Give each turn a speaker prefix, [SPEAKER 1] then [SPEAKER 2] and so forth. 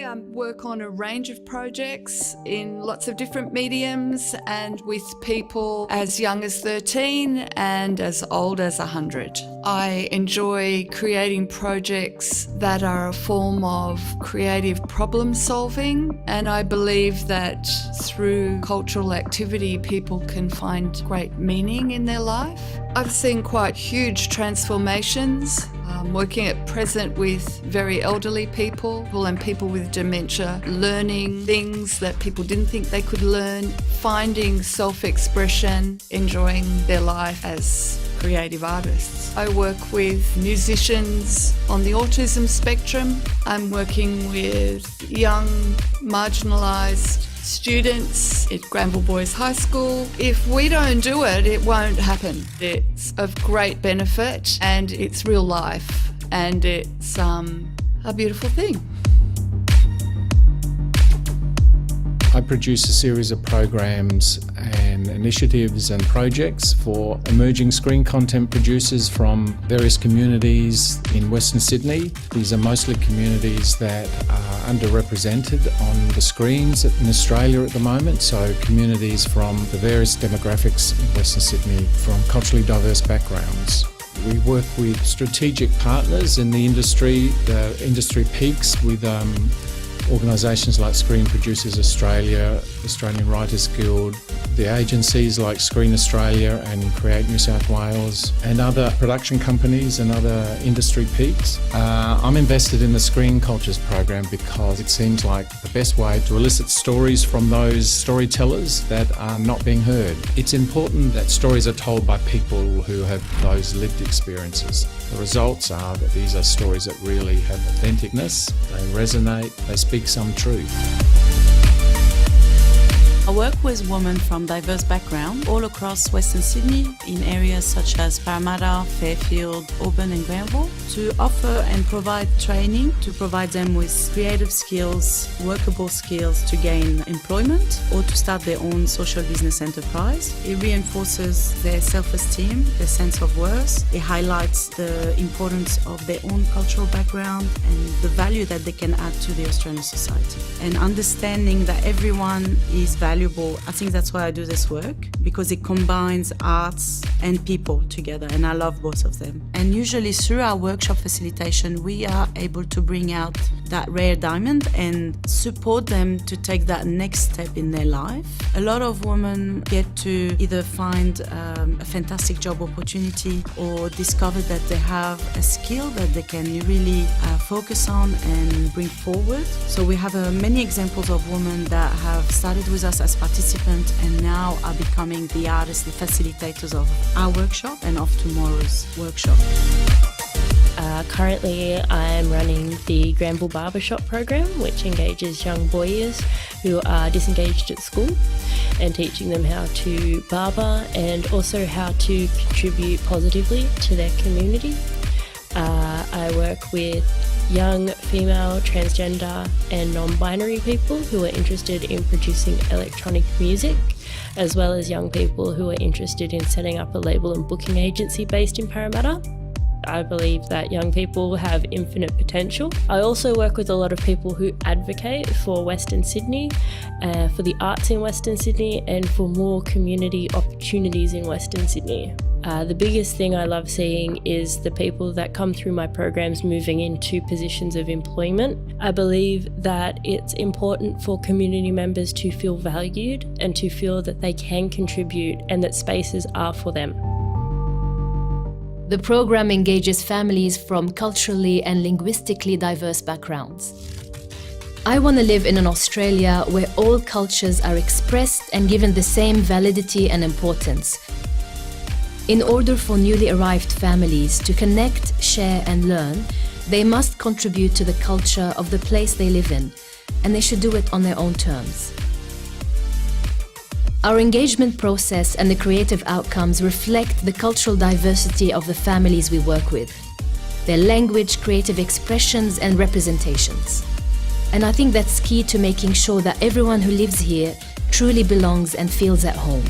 [SPEAKER 1] Currently, I work on a range of projects in lots of different mediums and with people as young as 13 and as old as 100. I enjoy creating projects that are a form of creative problem solving, and I believe that through cultural activity, people can find great meaning in their life. I've seen quite huge transformations. I'm working at present with very elderly people and people with dementia, learning things that people didn't think they could learn, finding self-expression, enjoying their life as creative artists. I work with musicians on the autism spectrum. I'm working with young, marginalised students at Granville Boys High School. If we don't do it, it won't happen. It's of great benefit and it's real life and it's a beautiful thing.
[SPEAKER 2] I produce a series of programs and initiatives and projects for emerging screen content producers from various communities in Western Sydney. These are mostly communities that are underrepresented on the screens in Australia at the moment, so communities from the various demographics in Western Sydney from culturally diverse backgrounds. We work with strategic partners in the industry peaks with organisations like Screen Producers Australia, Australian Writers Guild, the agencies like Screen Australia and Create New South Wales, and other production companies and other industry peaks. I'm invested in the Screen Cultures program because it seems like the best way to elicit stories from those storytellers that are not being heard. It's important that stories are told by people who have those lived experiences. The results are that these are stories that really have authenticness, they resonate, they speak some truth.
[SPEAKER 3] I work with women from diverse backgrounds all across Western Sydney in areas such as Parramatta, Fairfield, Auburn and Granville to offer and provide training to provide them with creative skills, workable skills to gain employment or to start their own social business enterprise. It reinforces their self-esteem, their sense of worth. It highlights the importance of their own cultural background and the value that they can add to the Australian society. And understanding that everyone is valuable. I think that's why I do this work, because it combines arts and people together, and I love both of them. And usually through our workshop facilitation, we are able to bring out that rare diamond and support them to take that next step in their life. A lot of women get to either find a fantastic job opportunity or discover that they have a skill that they can really focus on and bring forward. So we have many examples of women that have started with us as participants and now are becoming the artists, the facilitators of our workshop and of tomorrow's workshop.
[SPEAKER 4] Currently, I'm running the Granville Barbershop program, which engages young boys who are disengaged at school and teaching them how to barber and also how to contribute positively to their community. I work with young female, transgender and non-binary people who are interested in producing electronic music, as well as young people who are interested in setting up a label and booking agency based in Parramatta. I believe that young people have infinite potential. I also work with a lot of people who advocate for Western Sydney, for the arts in Western Sydney and for more community opportunities in Western Sydney. The biggest thing I love seeing is the people that come through my programs moving into positions of employment. I believe that it's important for community members to feel valued and to feel that they can contribute and that spaces are for them.
[SPEAKER 5] The program engages families from culturally and linguistically diverse backgrounds. I want to live in an Australia where all cultures are expressed and given the same validity and importance. In order for newly arrived families to connect, share and learn, they must contribute to the culture of the place they live in, and they should do it on their own terms. Our engagement process and the creative outcomes reflect the cultural diversity of the families we work with, their language, creative expressions and representations. And I think that's key to making sure that everyone who lives here truly belongs and feels at home.